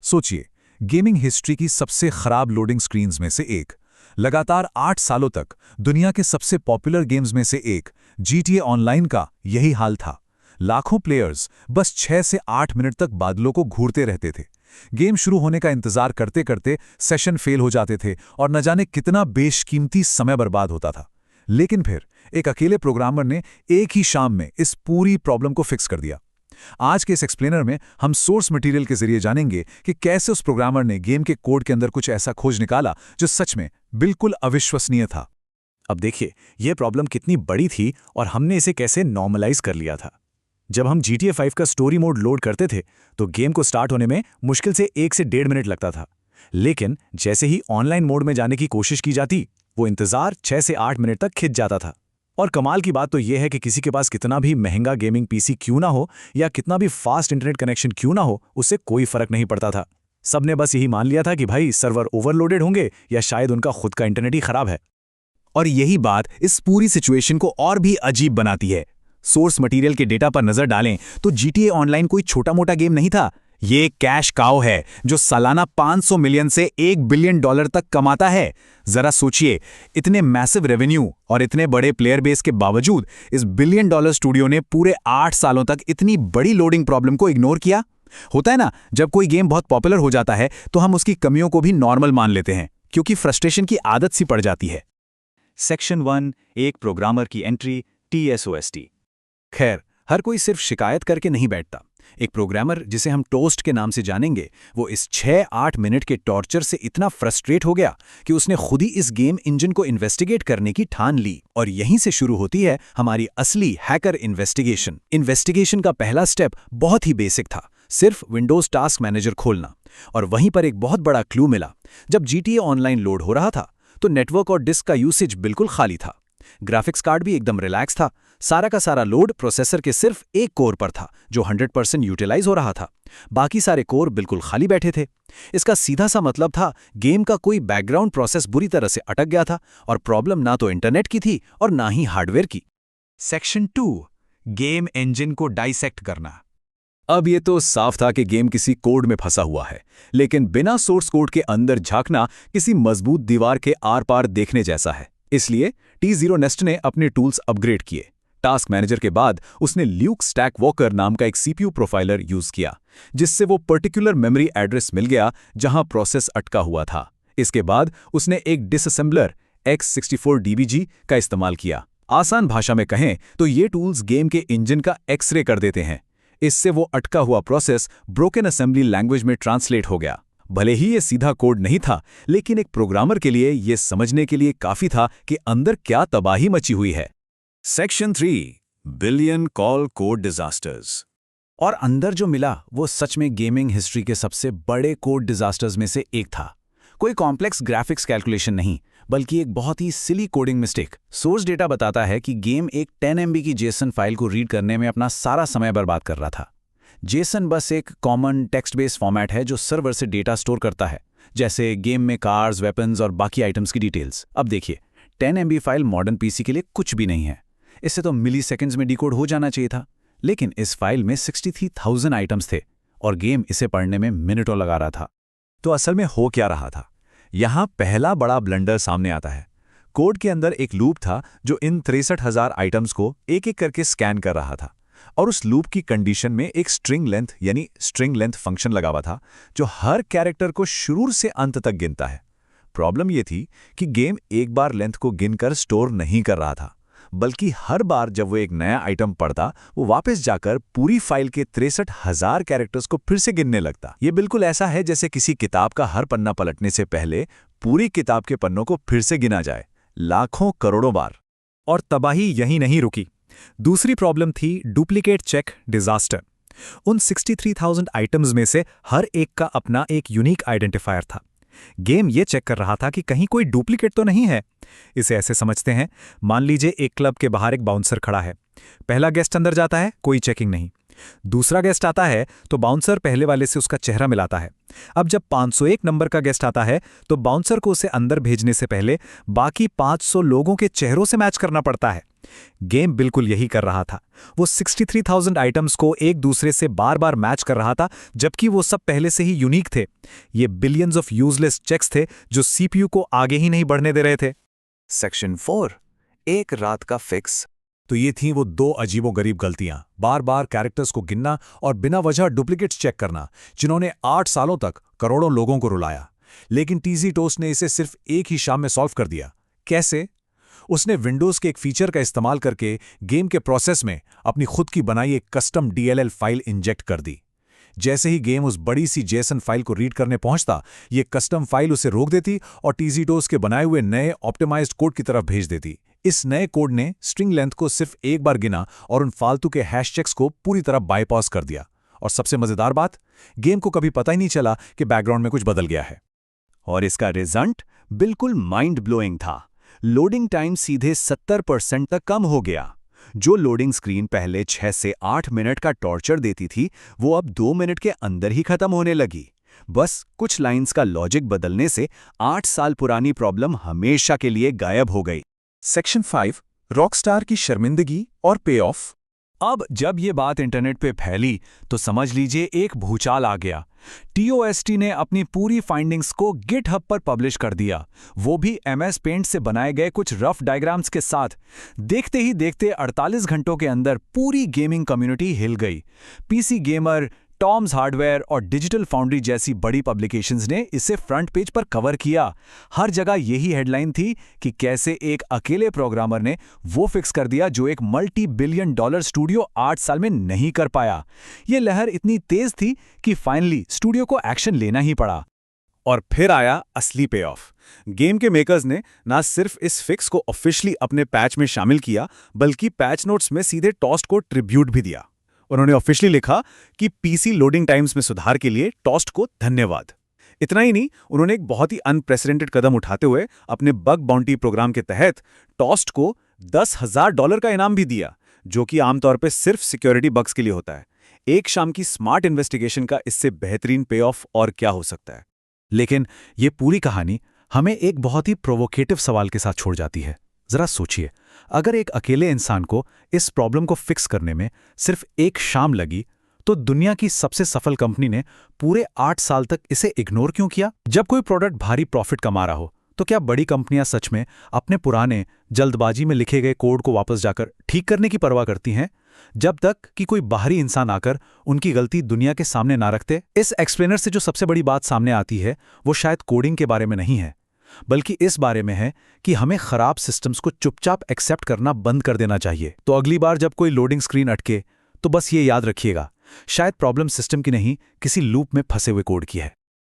सोचिए, gaming history की सबसे खराब लोडिंग स्क्रीन्स में से एक, लगातार 8 सालों तक दुनिया के सबसे पॉपुलर गेम्स में से एक GTA ऑनलाइन का यही हाल था। लाखों प्लेयर्स बस 6 से 8 मिनट तक बादलों को घूरते रहते थे। गेम शुरू होने का इंतजार करते करते सेशन फेल हो जाते थे और न जाने कितना बेशकीमती समय बर्बाद होता था। लेकिन फिर एक अकेले प्रोग्रामर ने एक ही शाम में इस पूरी प्रॉब्लम को फिक्स कर दिया। आज के इस एक्सप्लेनर में हम सोर्स मटेरियल के जरिए जानेंगे कि कैसे उस प्रोग्रामर ने गेम के कोड के अंदर कुछ ऐसा खोज निकाला जो सच में बिल्कुल अविश्वसनीय था। अब देखिए, यह प्रॉब्लम कितनी बड़ी थी और हमने इसे कैसे नॉर्मलाइज कर लिया था। जब हम GTA 5 का स्टोरी मोड लोड करते थे तो गेम को स्टार्ट होने में मुश्किल से 1 से 1.5 मिनट लगता था, लेकिन जैसे ही ऑनलाइन मोड में जाने की कोशिश की जाती, वो इंतजार 6 से 8 मिनट तक खिंच जाता था। और कमाल की बात तो यह है कि किसी के पास कितना भी महंगा गेमिंग पीसी क्यों ना हो या कितना भी फास्ट इंटरनेट कनेक्शन क्यों ना हो, उससे कोई फर्क नहीं पड़ता था। सबने बस यही मान लिया था कि भाई सर्वर ओवरलोडेड होंगे या शायद उनका खुद का इंटरनेट ही खराब है। और यही बात इस पूरी सिचुएशन को और भी अजीब बनाती है। सोर्स मटेरियल के डेटा पर नजर डालें तो GTA ऑनलाइन कोई छोटा मोटा गेम नहीं था। ये एक कैश काउ है जो सालाना 500 मिलियन से $1 बिलियन तक कमाता है। जरा सोचिए, इतने मैसिव रेवेन्यू और इतने बड़े प्लेयर बेस के बावजूद इस $1 बिलियन स्टूडियो ने पूरे 8 सालों तक इतनी बड़ी लोडिंग प्रॉब्लम को इग्नोर किया। होता है ना, जब कोई गेम बहुत पॉपुलर हो जाता है तो हम उसकी कमियों को भी नॉर्मल मान लेते हैं क्योंकि फ्रस्ट्रेशन की आदत सी पड़ जाती है। सेक्शन 1, एक प्रोग्रामर की एंट्री, TSOST। खैर, हर कोई सिर्फ शिकायत करके नहीं बैठता। एक प्रोग्रामर जिसे हम टोस्ट के नाम से जानेंगे, वो इस 6-8 मिनट के टॉर्चर से इतना फ्रस्ट्रेट हो गया कि उसने खुद ही इस गेम इंजन को इन्वेस्टिगेट करने की ठान ली। और यहीं से शुरू होती है हमारी असली हैकर इन्वेस्टिगेशन। इन्वेस्टिगेशन का पहला स्टेप बहुत ही बेसिक था, सिर्फ विंडोज टास्क मैनेजर खोलना। और वहीं पर एक बहुत बड़ा क्लू मिला। जब GTA ऑनलाइन लोड हो रहा था तो नेटवर्क और डिस्क का यूसेज बिल्कुल खाली था। ग्राफिक्स कार्ड भी एकदम रिलैक्स था। सारा का सारा लोड प्रोसेसर के सिर्फ एक कोर पर था जो 100% यूटिलाइज हो रहा था। बाकी सारे कोर बिल्कुल खाली बैठे थे। इसका सीधा सा मतलब था गेम का कोई बैकग्राउंड प्रोसेस बुरी तरह से अटक गया था और प्रॉब्लम ना तो इंटरनेट की थी और ना ही हार्डवेयर की। सेक्शन 2, गेम इंजन को डाइसेक्ट करना। अब ये तो साफ था कि गेम किसी कोड में फंसा हुआ है, लेकिन बिना सोर्स कोड के अंदर झांकना किसी मजबूत दीवार के आर पार देखने जैसा है। इसलिए T0 नेस्ट ने अपने टूल्स अपग्रेड किए। टास्क मैनेजर के बाद उसने ल्यूक स्टैक वॉकर नाम का एक CPU प्रोफाइलर यूज किया, जिससे वो पर्टिकुलर मेमोरी एड्रेस मिल गया जहां प्रोसेस अटका हुआ था। इसके बाद उसने एक डिसअसेंबलर X64DBG का इस्तेमाल किया। आसान भाषा में कहें तो ये टूल्स गेम के इंजन का एक्सरे कर देते हैं। इससे वो अटका हुआ प्रोसेस ब्रोकन असेंबली लैंग्वेज में ट्रांसलेट हो गया। भले ही ये सीधा कोड नहीं था, लेकिन एक प्रोग्रामर के लिए ये समझने के लिए काफी था कि अंदर क्या तबाही मची हुई है। Section 3, billion call code disasters. और अंदर जो मिला वो सच में गेमिंग हिस्ट्री के सबसे बड़े कोड डिजास्टर्स में से एक था। कोई कॉम्प्लेक्स ग्राफिक्स कैलकुलेशन नहीं, बल्कि एक बहुत ही सिली कोडिंग मिस्टेक। सोर्स डेटा बताता है कि गेम एक 10 MB की जेसन फाइल को रीड करने में अपना सारा समय बर्बाद कर रहा था। जेसन बस एक कॉमन टेक्स्ट बेस्ड फॉर्मेट है जो सर्वर से डेटा स्टोर करता है, जैसे गेम में कार्स, वेपन्स और बाकी आइटम्स की डिटेल्स। अब देखिए, 10 MB फाइल मॉडर्न पीसी के लिए कुछ भी नहीं है। इससे तो मिली सेकेंड्स में डिकोड हो जाना चाहिए था, लेकिन इस फाइल में 63,000 आइटम्स थे और गेम इसे पढ़ने में मिनटों लगा रहा था। तो असल में हो क्या रहा था? यहां पहला बड़ा ब्लंडर सामने आता है। कोड के अंदर एक लूप था जो इन 63,000 आइटम्स को एक एक करके स्कैन कर रहा था, और उस लूप की कंडीशन में एक स्ट्रिंग लेंथ फंक्शन लगा हुआ था जो हर कैरेक्टर को शुरू से अंत तक गिनता है। प्रॉब्लम यह थी कि गेम एक बार लेंथ को गिनकर स्टोर नहीं कर रहा था, बल्कि हर बार जब वो एक नया आइटम पढ़ता, वो वापस जाकर पूरी फाइल के 63,000 कैरेक्टर्स को फिर से गिनने लगता। ये बिल्कुल ऐसा है जैसे किसी किताब का हर पन्ना पलटने से पहले पूरी किताब के पन्नों को फिर से गिना जाए, लाखों करोड़ों बार। और तबाही यहीं नहीं रुकी। दूसरी प्रॉब्लम थी डुप्लीकेट चेक डिजास्टर। उन 63,000 आइटम्स में से हर एक का अपना एक यूनिक आइडेंटिफायर था। गेम ये चेक कर रहा था कि कहीं कोई डुप्लीकेट तो नहीं है। इसे ऐसे समझते हैं, मान लीजिए एक क्लब के बाहर एक बाउंसर खड़ा है। पहला गेस्ट अंदर जाता है, कोई चेकिंग नहीं। दूसरा गेस्ट आता है तो बाउंसर पहले वाले से उसका चेहरा मिलाता है। अब जब 501 नंबर का गेस्ट आता है तो बाउंसर को उसे अंदर भेजने से पहले बाकी 500 लोगों के चेहरों से मैच करना पड़ता है। गेम बिल्कुल यही कर रहा था। वो 63,000 आइटम्स को एक दूसरे से बार बार मैच कर रहा था, जबकि वो सब पहले से ही यूनिक थे। ये बिलियंस ऑफ यूजलेस चेक्स थे जो सीपीयू को आगे ही नहीं बढ़ने दे रहे थे। सेक्शन 4, एक रात का फिक्स। तो ये थीं वो दो अजीबोगरीब गलतियां, बार बार कैरेक्टर्स को गिनना और बिना वजह डुप्लीकेट्स चेक करना, जिन्होंने 8 सालों तक करोड़ों लोगों को रुलाया। लेकिन टीजी टोस्ट ने इसे सिर्फ एक ही शाम में सॉल्व कर दिया। कैसे? उसने विंडोज़ के एक फीचर का इस्तेमाल करके गेम के प्रोसेस में अपनी खुद की बनाई एक कस्टम DLL फाइल इंजेक्ट कर दी। जैसे ही गेम उस बड़ी सी जेसन फाइल को रीड करने पहुंचता, ये कस्टम फाइल उसे रोक देती और टीजी टोस्ट के बनाए हुए नए ऑप्टिमाइज्ड कोड की तरफ भेज देती। इस नए कोड ने स्ट्रिंग लेंथ को सिर्फ एक बार गिना और उन फालतू के हैश चेक्स को पूरी तरह बाईपास कर दिया। और सबसे मजेदार बात, गेम को कभी पता ही नहीं चला कि बैकग्राउंड में कुछ बदल गया है। और इसका रिजल्ट बिल्कुल माइंड ब्लोइंग था। लोडिंग टाइम सीधे 70% तक कम हो गया। जो लोडिंग स्क्रीन पहले 6 से 8 मिनट का टॉर्चर देती थी, वो अब 2 मिनट के अंदर ही खत्म होने लगी। बस कुछ लाइंस का लॉजिक बदलने से 8 साल पुरानी प्रॉब्लम हमेशा के लिए गायब हो गई। सेक्शन 5, रॉकस्टार की शर्मिंदगी और पे ऑफ। अब जब ये बात इंटरनेट पे फैली तो समझ लीजिए एक भूचाल आ गया। TOST ने अपनी पूरी फाइंडिंग्स को GitHub पर पब्लिश कर दिया, वो भी MS पेंट से बनाए गए कुछ रफ डायग्राम्स के साथ। देखते ही देखते 48 घंटों के अंदर पूरी गेमिंग कम्युनिटी हिल गई। PC गेमर, टॉम्स हार्डवेयर और डिजिटल फाउंड्री जैसी बड़ी पब्लिकेशंस ने इसे फ्रंट पेज पर कवर किया। हर जगह यही हेडलाइन थी कि कैसे एक अकेले प्रोग्रामर ने वो फिक्स कर दिया जो एक $multi-billion स्टूडियो 8 साल में नहीं कर पाया। ये लहर इतनी तेज थी कि फाइनली स्टूडियो को एक्शन लेना ही पड़ा। और फिर आया असली पे ऑफ। गेम के मेकर्स ने ना सिर्फ इस फिक्स को ऑफिशियली अपने पैच में शामिल किया, बल्कि पैच नोट्स में सीधे टॉस्ट को ट्रिब्यूट भी दिया। उन्होंने ऑफिशियली लिखा कि PC लोडिंग टाइम्स में सुधार के लिए टॉस्ट को धन्यवाद। इतना ही नहीं, उन्होंने एक बहुत ही अनप्रेसिडेंटेड कदम उठाते हुए अपने बग बाउंटी प्रोग्राम के तहत टॉस्ट को $10,000 का इनाम भी दिया, जो कि आमतौर पे सिर्फ सिक्योरिटी बग्स के लिए होता है। एक शाम की स्मार्ट इन्वेस्टिगेशन का इससे बेहतरीन पे ऑफ और क्या हो सकता है। लेकिन ये पूरी कहानी हमें एक बहुत ही प्रोवोकेटिव सवाल के साथ छोड़ जाती है। जरा सोचिए, अगर एक अकेले इंसान को इस प्रॉब्लम को फिक्स करने में सिर्फ एक शाम लगी, तो दुनिया की सबसे सफल कंपनी ने पूरे 8 साल तक इसे इग्नोर क्यों किया? जब कोई प्रोडक्ट भारी प्रॉफिट कमा रहा हो, तो क्या बड़ी कंपनियां सच में अपने पुराने जल्दबाजी में लिखे गए कोड को वापस जाकर ठीक करने की परवाह करती हैं, जब तक कि कोई बाहरी इंसान आकर उनकी गलती दुनिया के सामने ना रखते? इस एक्सप्लेनर से जो सबसे बड़ी बात सामने आती है, वो शायद कोडिंग के बारे में नहीं है, बल्कि इस बारे में है कि हमें खराब सिस्टम्स को चुपचाप एक्सेप्ट करना बंद कर देना चाहिए। तो अगली बार जब कोई लोडिंग स्क्रीन अटके, तो बस ये याद रखिएगा, शायद प्रॉब्लम सिस्टम की नहीं, किसी लूप में फंसे हुए कोड की है।